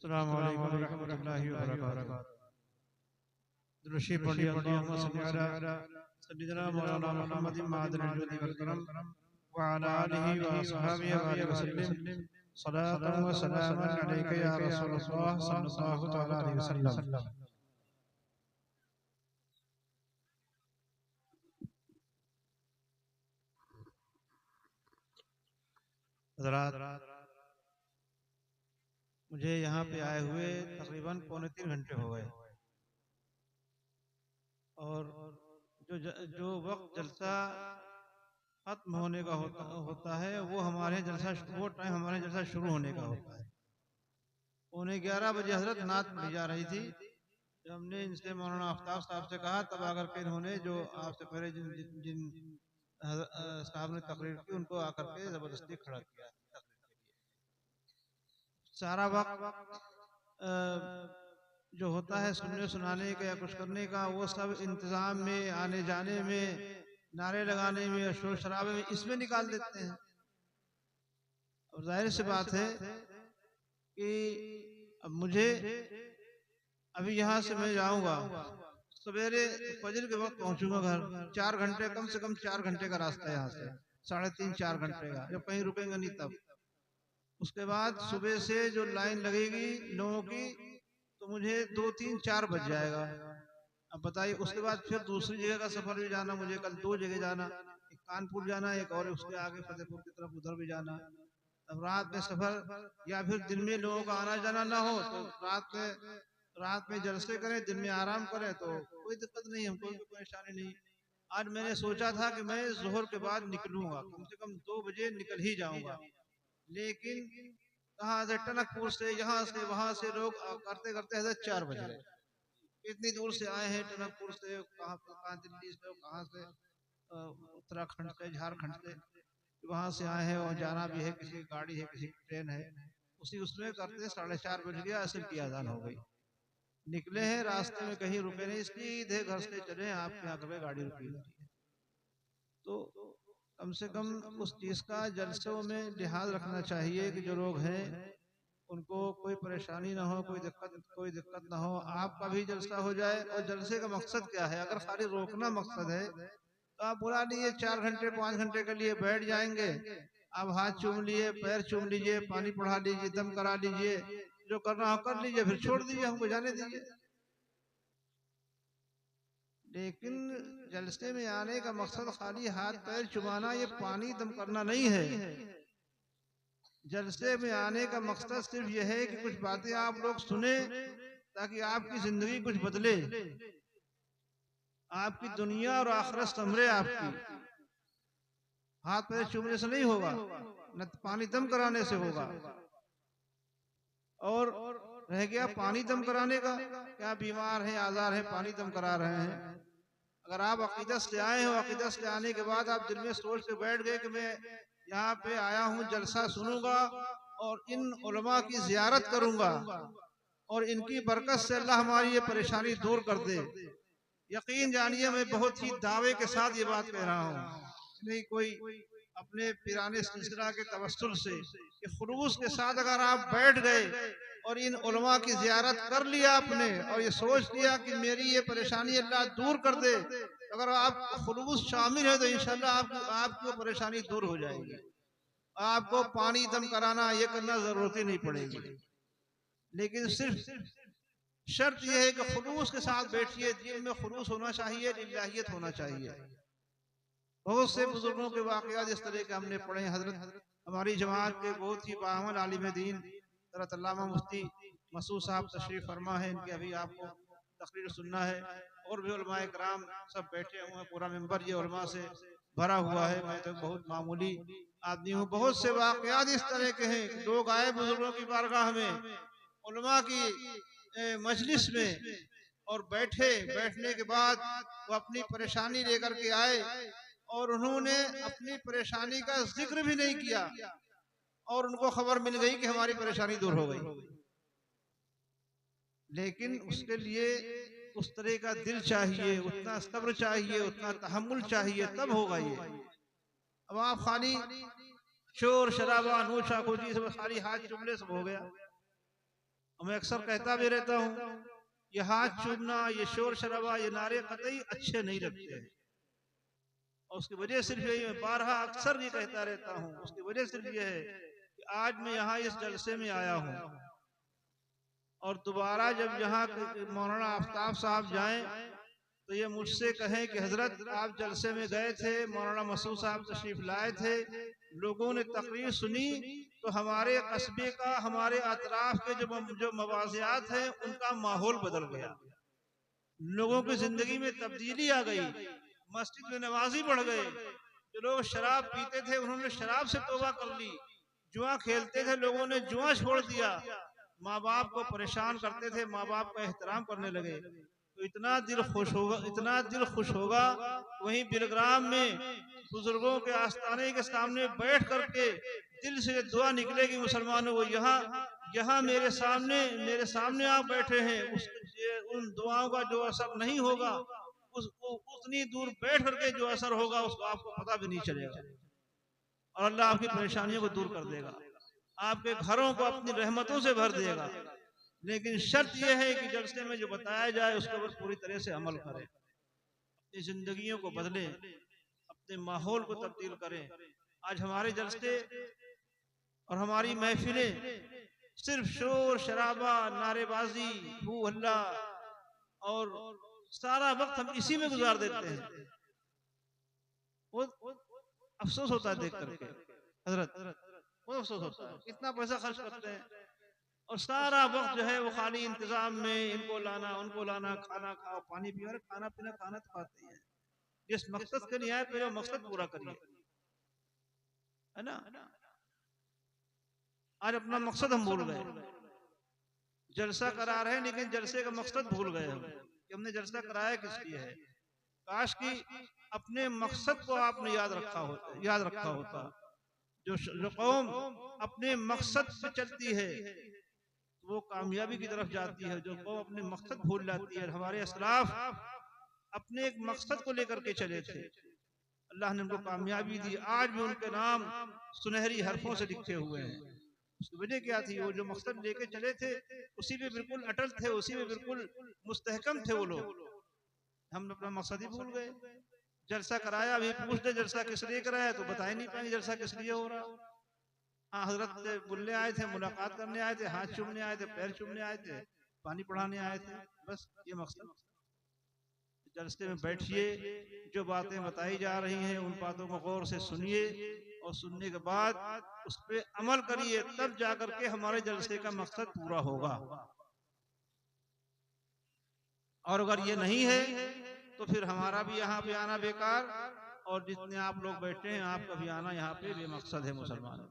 अस्सलामु अलैकुम व रहमतुल्लाहि व बरकातुहू। दुरूद पढ़िए अल्लाहुम्मा सल्लि अला सय्यिदिना मौलाना मुहम्मदिन मादिनिल जुदी वल करम व अला आलिहि व अस्हाबिहि व सल्लिम सलातन व सलामन अलैका या रसूलल्लाह सल्लल्लाहु तआला अलैहि वसल्लम। हज़रात, मुझे यहाँ पे आए हुए तकरीबन पौने 3 घंटे हो गए और जो वक्त जलसा खत्म होने का होता है वो हमारे वो टाइम हमारे जलसा शुरू होने का होता है। पौने 11 बजे हजरत नात पढ़ी जा रही थी। जब हमने इनसे मौलाना आफ्ताब साहब से कहा तब आकर के इन्होंने जो आपसे पहले जिन जिन साहब ने तकरीर की उनको आकर के जबरदस्ती खड़ा किया। सारा वक्त जो होता है सुनने सुनाने का या कुछ करने का वो सब इंतजाम में, आने जाने में, नारे लगाने में, शोर शराबे में, इसमें निकाल देते हैं। और जाहिर सी बात है कि अब मुझे अभी यहाँ से मैं जाऊंगा सवेरे फजर के वक्त पहुंचूंगा घर। 4 घंटे, कम से कम 4 घंटे का रास्ता है यहाँ से, 3.5-4 घंटे का, जब कहीं रुकेंगे नहीं तब। उसके बाद सुबह से जो लाइन लगेगी लोगों की तो मुझे 2-3-4 बज जाएगा। अब बताइए, उसके बाद फिर दूसरी जगह का सफर भी जाना, मुझे कल 2 जगह जाना, एक कानपुर जाना, एक और उसके आगे फतेहपुर की तरफ उधर भी जाना। अब रात में सफर या फिर दिन में लोगों का आना जाना ना हो तो रात में जलसे करें, दिन में आराम करें तो कोई दिक्कत नहीं, हमको कोई परेशानी नहीं। आज मैंने सोचा था कि मैं जोहर के बाद निकलूंगा, कम से कम 2 बजे निकल ही जाऊंगा, लेकिन कहाँ से टनकपुर से, यहाँ से, वहां से लोग करते करते 4 बज गए। इतनी दूर से आए हैं, टनकपुर से, कहाँ दिल्ली से, कहाँ से, उत्तराखंड से, झारखंड से, वहां से आए हैं और जाना भी है, किसी की गाड़ी है, किसी की ट्रेन है। उसमें करते 4:30 बज गया, असर की अजान हो गई। निकले हैं, रास्ते में कहीं रुके नहीं, सीधे घर से चले, आपके यहाँ कभी गाड़ी रुकी होती है। तो कम से कम उस चीज का जलसों में लिहाज रखना चाहिए कि जो लोग हैं उनको कोई परेशानी ना हो, कोई दिक्कत ना हो, आपका भी जलसा हो जाए। और जलसे का मकसद क्या है? अगर खाली रोकना मकसद है तो आप बुला लीजिए, 4 घंटे 5 घंटे के लिए बैठ जाएंगे, आप हाथ चूम लिए, पैर चूम लीजिए, पानी पढ़ा लीजिए, दम करा लीजिए, जो करना हो कर लीजिए, फिर छोड़ दीजिए, हमको जाने दीजिए। लेकिन जलसे में आने का मकसद खाली हाथ पैर चुमाना, ये पानी दम करना नहीं है। जलसे में आने का मकसद सिर्फ यह है कि कुछ बातें आप लोग सुने ताकि आपकी जिंदगी कुछ बदले, आपकी दुनिया और आखिरत संभले। आपकी हाथ पैर चूमने से नहीं होगा, न पानी दम कराने से होगा। और रह गया पानी दम कराने का, क्या बीमार है, आजार है, पानी दम करा रहे हैं। अगर आप अकीदत से आए हो, अकीदत से आने के बाद आप दिल में सोच के बैठ गए कि मैं यहाँ पे आया हूँ, जलसा सुनूंगा और इन उलमा की जियारत करूंगा और इनकी बरकत से अल्लाह हमारी ये परेशानी दूर कर दे, यकीन जानिए मैं बहुत ही दावे के साथ ये बात कह रहा हूँ। नहीं कोई अपने पुराने सिलसिला के तवस्सुल से, खुलूस के साथ अगर आप बैठ गए और इन उलमा की जियारत कर लिया आपने और ये सोच लिया कि मेरी ये परेशानी अल्लाह दूर कर दे, अगर आप खुलूस शामिल है तो इंशाल्लाह आपकी परेशानी दूर हो जाएगी। आपको पानी दम कराना ये करना जरूरत ही नहीं पड़ेगी। लेकिन सिर्फ शर्त यह है कि खुलूस के साथ बैठिए, दिल में खुलूस होना चाहिए, लिल्लाहियत होना चाहिए। बहुत से बुजुर्गों के वाकयात इस तरह के हमने पढ़े। हजरत हमारी जमात के बहुत ही बामल आलिम दीन हजरत अल्लामा मुफ्ती मसूद साहब तशरीफ फरमा है, इनकी अभी आपको तकरीर सुनना है। और भी उलमाए कराम सब बैठे हुए हैं, पूरा मेंबर ये उलमा से भरा हुआ है। मैं तो बहुत मामूली आदमी हूँ। बहुत से वाकयात इस तरह के हैं, लोग आए बुजुर्गों की बारगाह में, उलमा की मजलिस में और बैठने के बाद वो अपनी परेशानी लेकर के आए और उन्होंने अपनी परेशानी का जिक्र भी नहीं किया और उनको खबर मिल गई कि हमारी परेशानी दूर हो गई। लेकिन उसके लिए उस तरह का दिल चाहिए, उतना सब्र चाहिए, उतना तहम्मुल चाहिए, तब होगा ये। अब आप खाली शोर शराबा नोशा खोजी सब खाली हाथ चुमले सब हो गया। और मैं अक्सर कहता भी रहता हूँ, ये हाथ चूमना, ये शोर शराबा, ये नारे कतई अच्छे नहीं लगते हैं। और उसकी वजह सिर्फ यही, मैं बारहा अक्सर ये कहता रहता हूँ, उसकी वजह सिर्फ ये है कि आज मैं यहाँ इस जलसे में आया हूँ और दोबारा जब यहाँ मौलाना आफ्ताब साहब जाएं तो ये मुझसे कहें कि हजरत आप जलसे में गए थे, मौलाना मसूद साहब तशरीफ लाए थे, लोगों ने तकरीर सुनी तो हमारे कस्बे का, हमारे अतराफ के जो मवाजियात हैं उनका माहौल बदल गया, लोगों की जिंदगी में तब्दीली आ गई, मस्जिद में नमाजी बढ़ गए, जो लोग शराब पीते थे उन्होंने शराब से तौबा कर ली, जुआ खेलते थे लोगों ने जुआ छोड़ दिया, माँ बाप को परेशान करते थे माँ बाप का एहतराम करने लगे। तो इतना दिल खुश होगा, इतना दिल खुश होगा। वहीं बिलग्राम में बुजुर्गों के आस्थाने के सामने बैठ करके दिल से दुआ निकलेगी मुसलमानों, वो यहाँ मेरे सामने आप बैठे हैं, उन दुआओं का जो असर नहीं होगा उतनी दूर बैठ करके जो असर होगा उसको आपको पता भी नहीं चलेगा, और अल्लाह आपकी परेशानियों को दूर कर देगा, आपके घरों को अपनी रहमतों से भर देगा। लेकिन शर्त यह है कि जलसे में जो बताया जाए उसके ऊपर पूरी तरह से अमल करें, अपनी जिंदगियों को बदलें, अपने माहौल को तब्दील करें। आज हमारे जलसे और हमारी महफिलें सिर्फ शोर शराबा, नारेबाजी, हू हल्ला और सारा वक्त हम इसी में गुजार देते हैं। वो अफसोस होता है देख करके हजरत, वो अफसोस होता है, इतना पैसा खर्च करते हैं और सारा वक्त जो है वो खाली इंतजाम में, इनको लाना उनको लाना, खाना खाओ पानी पियो। अरे खाना पीना, खाना तो खाते हैं, जिस मकसद के लिए आए पहले मकसद पूरा करिए, है ना। आज अपना मकसद हम भूल गए, जलसा करा रहे हैं लेकिन जलसे का मकसद भूल गए हम कि हमने जलसा कराया किस लिए है। काश कि अपने मकसद को आपने याद रखा होता। जो कौम अपने मकसद पे चलती है वो कामयाबी की तरफ जाती है, जो कौम अपने मकसद भूल जाती है। हमारे असलाफ अपने एक मकसद को लेकर के चले थे, अल्लाह ने उनको कामयाबी दी, आज भी उनके नाम सुनहरी हरफों से लिखे हुए हैं। उसकी वजह क्या थी? वो जो मकसद लेके चले थे उसी पे बिल्कुल अटल थे, उसी में बिल्कुल मुस्तहकम थे वो लोग। हम अपना मकसद ही भूल गए। जलसा कराया, अभी पूछ दे जलसा किस लिए कराया तो बता ही नहीं पाएंगे जलसा किस लिए हो रहा। हाँ, हजरत बुलने आए थे, मुलाकात करने आए थे, हाथ चूमने आए थे, पैर चूमने आए थे, पानी पढ़ाने आए थे, बस ये मकसद। जलसे में बैठिए, जो बातें बताई जा रही हैं उन बातों को गौर से सुनिए और सुनने के बाद उस पर अमल करिए, तब जाकर के हमारे जलसे का मकसद पूरा होगा। और अगर ये नहीं है तो फिर हमारा भी यहाँ पे आना बेकार, और जितने आप लोग बैठे हैं आपका भी आना यहाँ पे बेमकसद है मुसलमानों।